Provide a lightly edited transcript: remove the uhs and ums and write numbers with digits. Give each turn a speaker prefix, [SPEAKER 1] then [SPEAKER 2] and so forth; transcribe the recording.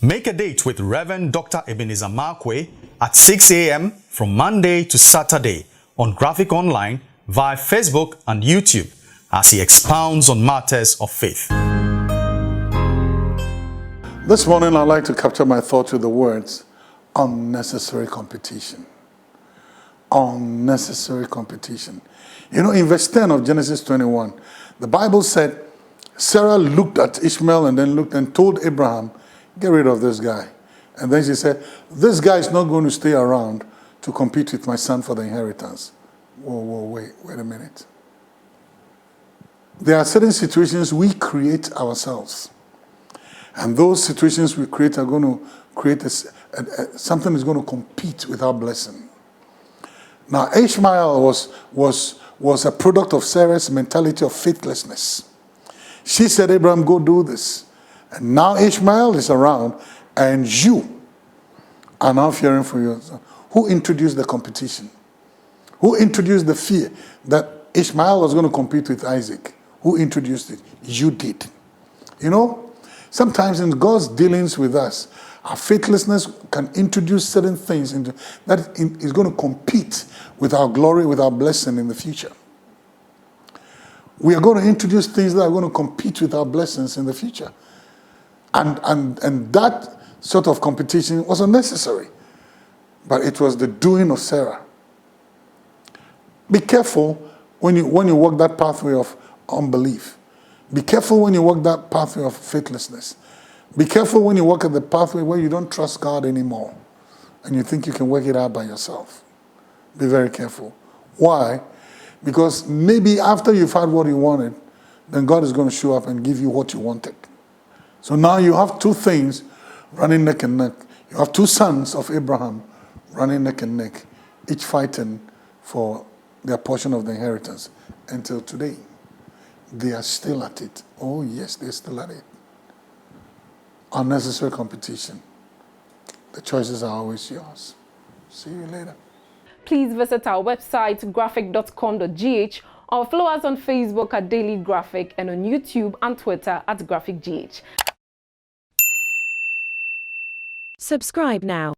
[SPEAKER 1] Make a date with Reverend Dr. Ebenezer Markwei at 6 a.m. from Monday to Saturday on Graphic Online via Facebook and YouTube as he expounds on matters of faith.
[SPEAKER 2] This morning I'd like to capture my thoughts with the words, unnecessary competition. Unnecessary competition. You know, in verse 10 of Genesis 21, the Bible said, Sarah looked at Ishmael and then looked and told Abraham, get rid of this guy. And then she said, this guy is not going to stay around to compete with my son for the inheritance. Wait a minute. There are certain situations we create ourselves. And those situations we create are going to create something is going to compete with our blessing. Now, Ishmael was a product of Sarah's mentality of faithlessness. She said, Abraham, go do this. And now Ishmael is around, and you are now fearing for yourself. Who introduced the competition? Who introduced the fear that Ishmael was going to compete with Isaac? Who introduced it? You did. You know, sometimes in God's dealings with us, our faithlessness can introduce certain things into that is going to compete with our glory, with our blessing in the future. We are going to introduce things that are going to compete with our blessings in the future. And that sort of competition was unnecessary. But it was the doing of Sarah. Be careful when you walk that pathway of unbelief. Be careful when you walk that pathway of faithlessness. Be careful when you walk at the pathway where you don't trust God anymore and you think you can work it out by yourself. Be very careful. Why? Because maybe after you've had what you wanted, then God is going to show up and give you what you wanted. So now you have two things running neck and neck. You have two sons of Abraham running neck and neck, each fighting for their portion of the inheritance. Until today, they are still at it. Oh yes, they're still at it. Unnecessary competition. The choices are always yours. See you later.
[SPEAKER 3] Please visit our website graphic.com.gh or follow us on Facebook at Daily Graphic and on YouTube and Twitter at GraphicGH.
[SPEAKER 4] Subscribe now.